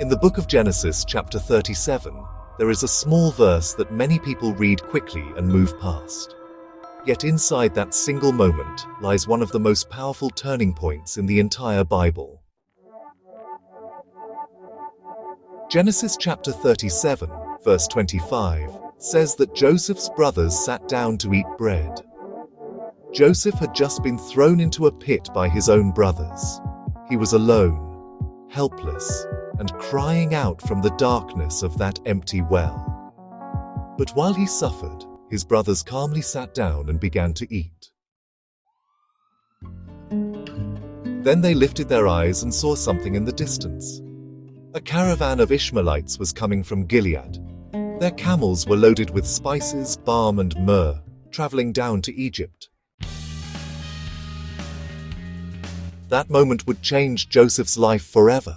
In the book of Genesis, chapter 37, there is a small verse that many people read quickly and move past. Yet inside that single moment lies one of the most powerful turning points in the entire Bible. Genesis chapter 37, verse 25, says that Joseph's brothers sat down to eat bread. Joseph had just been thrown into a pit by his own brothers. He was alone, helpless, and crying out from the darkness of that empty well. But while he suffered, his brothers calmly sat down and began to eat. Then they lifted their eyes and saw something in the distance. A caravan of Ishmaelites was coming from Gilead. Their camels were loaded with spices, balm, and myrrh, traveling down to Egypt. That moment would change Joseph's life forever.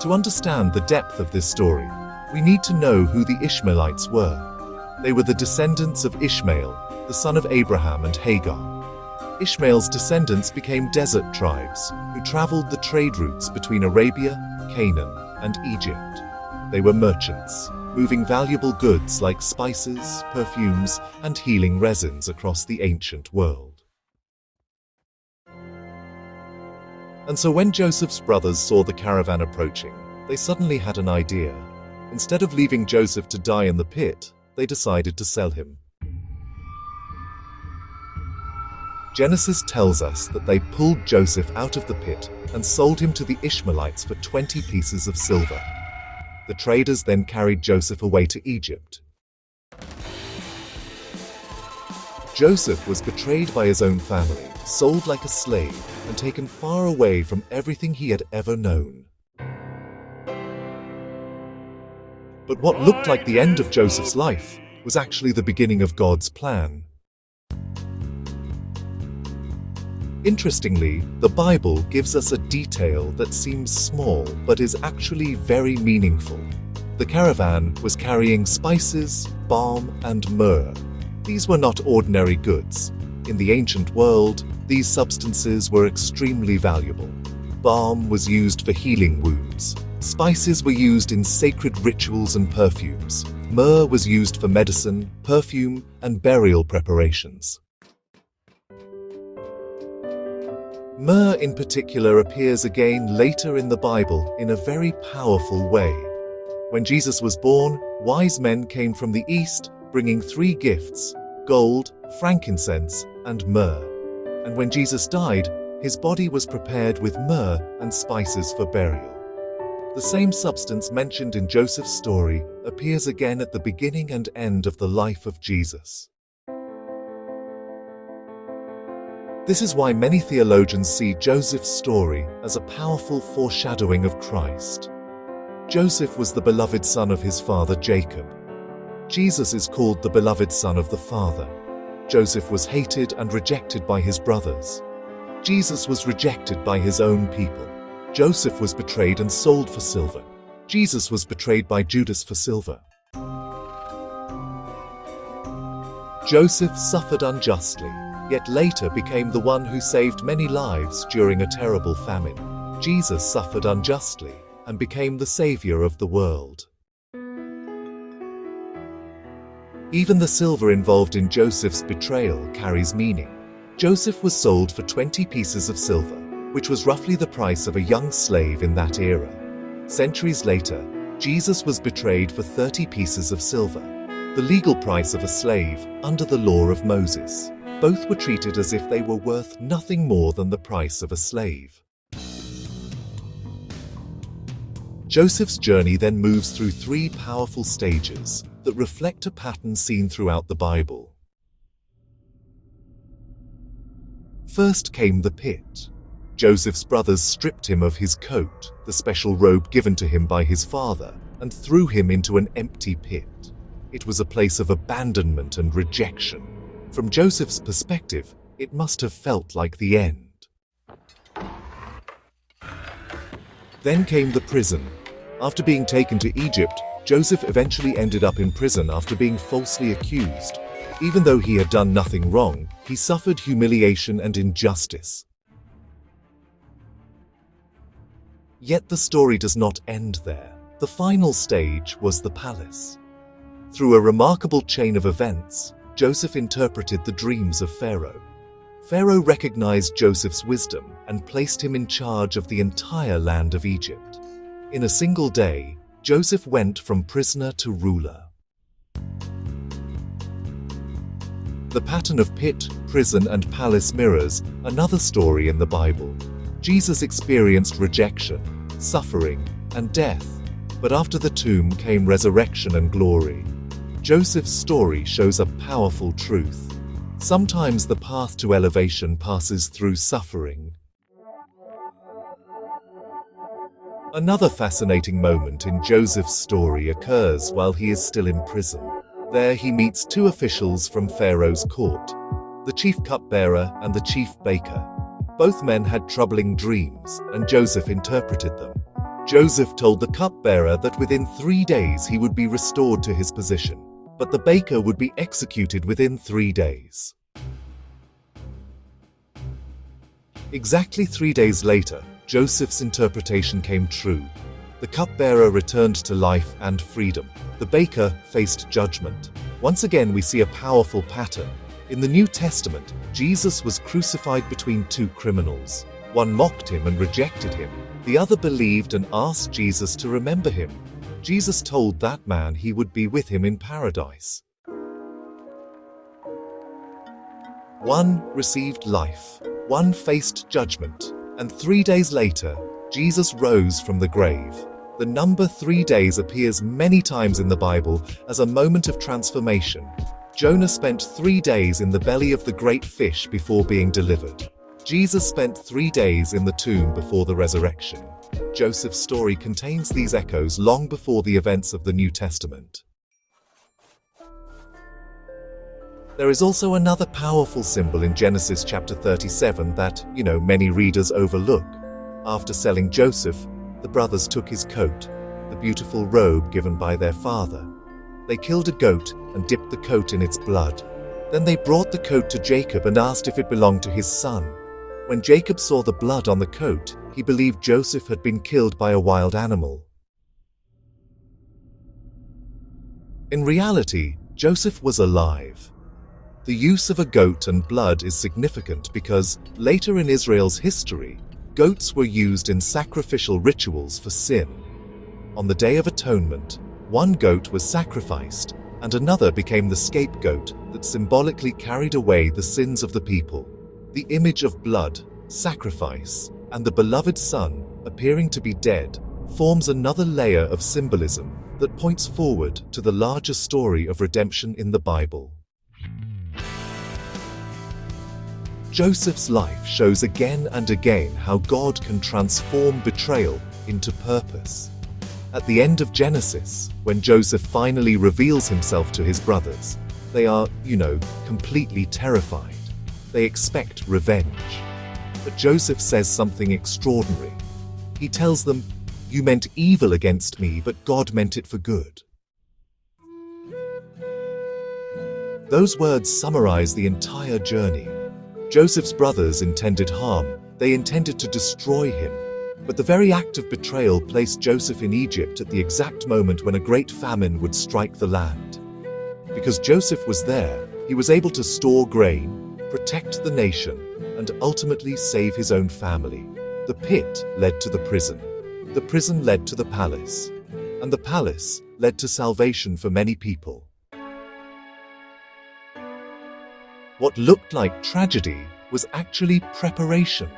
To understand the depth of this story, we need to know who the Ishmaelites were. They were the descendants of Ishmael, the son of Abraham and Hagar. Ishmael's descendants became desert tribes who traveled the trade routes between Arabia, Canaan, and Egypt. They were merchants, moving valuable goods like spices, perfumes, and healing resins across the ancient world. And so when Joseph's brothers saw the caravan approaching, they suddenly had an idea. Instead of leaving Joseph to die in the pit, they decided to sell him. Genesis tells us that they pulled Joseph out of the pit and sold him to the Ishmaelites for 20 pieces of silver. The traders then carried Joseph away to Egypt. Joseph was betrayed by his own family, sold like a slave, and taken far away from everything he had ever known. But what looked like the end of Joseph's life was actually the beginning of God's plan. Interestingly, the Bible gives us a detail that seems small but is actually very meaningful. The caravan was carrying spices, balm, and myrrh. These were not ordinary goods. In the ancient world, these substances were extremely valuable. Balm was used for healing wounds. Spices were used in sacred rituals and perfumes. Myrrh was used for medicine, perfume, and burial preparations. Myrrh in particular appears again later in the Bible in a very powerful way. When Jesus was born, wise men came from the east, bringing 3 gifts: gold, frankincense, and myrrh. And when Jesus died, his body was prepared with myrrh and spices for burial. The same substance mentioned in Joseph's story appears again at the beginning and end of the life of Jesus. This is why many theologians see Joseph's story as a powerful foreshadowing of Christ. Joseph was the beloved son of his father Jacob. Jesus is called the beloved son of the Father. Joseph was hated and rejected by his brothers. Jesus was rejected by his own people. Joseph was betrayed and sold for silver. Jesus was betrayed by Judas for silver. Joseph suffered unjustly, yet later became the one who saved many lives during a terrible famine. Jesus suffered unjustly and became the savior of the world. Even the silver involved in Joseph's betrayal carries meaning. Joseph was sold for 20 pieces of silver, which was roughly the price of a young slave in that era. Centuries later, Jesus was betrayed for 30 pieces of silver, the legal price of a slave under the law of Moses. Both were treated as if they were worth nothing more than the price of a slave. Joseph's journey then moves through 3 powerful stages that reflect a pattern seen throughout the Bible. First came the pit. Joseph's brothers stripped him of his coat, the special robe given to him by his father, and threw him into an empty pit. It was a place of abandonment and rejection. From Joseph's perspective, it must have felt like the end. Then came the prison. After being taken to Egypt, Joseph eventually ended up in prison after being falsely accused. Even though he had done nothing wrong, he suffered humiliation and injustice. Yet the story does not end there. The final stage was the palace. Through a remarkable chain of events, Joseph interpreted the dreams of Pharaoh. Pharaoh recognized Joseph's wisdom and placed him in charge of the entire land of Egypt. In a single day, Joseph went from prisoner to ruler. The pattern of pit, prison, and palace mirrors another story in the Bible. Jesus experienced rejection, suffering, and death, but after the tomb came resurrection and glory. Joseph's story shows a powerful truth. Sometimes the path to elevation passes through suffering. Another fascinating moment in Joseph's story occurs while he is still in prison. There he meets two officials from Pharaoh's court, the chief cupbearer and the chief baker. Both men had troubling dreams, and Joseph interpreted them. Joseph told the cupbearer that within 3 days he would be restored to his position, but the baker would be executed within 3 days. Exactly 3 days later, Joseph's interpretation came true. The cupbearer returned to life and freedom. The baker faced judgment. Once again, we see a powerful pattern. In the New Testament, Jesus was crucified between two criminals. One mocked him and rejected him. The other believed and asked Jesus to remember him. Jesus told that man he would be with him in paradise. One received life, one faced judgment, and 3 days later, Jesus rose from the grave. The number 3 days appears many times in the Bible as a moment of transformation. Jonah spent 3 days in the belly of the great fish before being delivered. Jesus spent 3 days in the tomb before the resurrection. Joseph's story contains these echoes long before the events of the New Testament. There is also another powerful symbol in Genesis chapter 37 that, many readers overlook. After selling Joseph, the brothers took his coat, the beautiful robe given by their father. They killed a goat and dipped the coat in its blood. Then they brought the coat to Jacob and asked if it belonged to his son. When Jacob saw the blood on the coat, he believed Joseph had been killed by a wild animal. In reality, Joseph was alive. The use of a goat and blood is significant because, later in Israel's history, goats were used in sacrificial rituals for sin. On the Day of Atonement, one goat was sacrificed, and another became the scapegoat that symbolically carried away the sins of the people. The image of blood, sacrifice, and the beloved Son, appearing to be dead, forms another layer of symbolism that points forward to the larger story of redemption in the Bible. Joseph's life shows again and again how God can transform betrayal into purpose. At the end of Genesis, when Joseph finally reveals himself to his brothers, they are, completely terrified. They expect revenge. But Joseph says something extraordinary. He tells them, "You meant evil against me, but God meant it for good." Those words summarize the entire journey. Joseph's brothers intended harm. They intended to destroy him. But the very act of betrayal placed Joseph in Egypt at the exact moment when a great famine would strike the land. Because Joseph was there, he was able to store grain, protect the nation, and ultimately save his own family. The pit led to the prison led to the palace, and the palace led to salvation for many people. What looked like tragedy was actually preparation.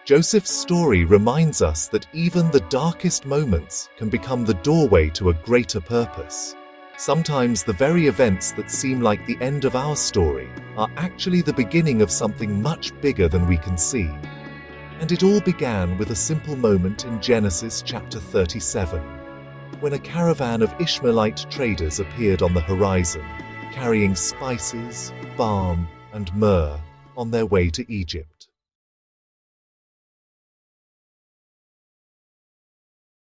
Joseph's story reminds us that even the darkest moments can become the doorway to a greater purpose. Sometimes the very events that seem like the end of our story are actually the beginning of something much bigger than we can see. And it all began with a simple moment in Genesis chapter 37, when a caravan of Ishmaelite traders appeared on the horizon, carrying spices, balm, and myrrh on their way to Egypt.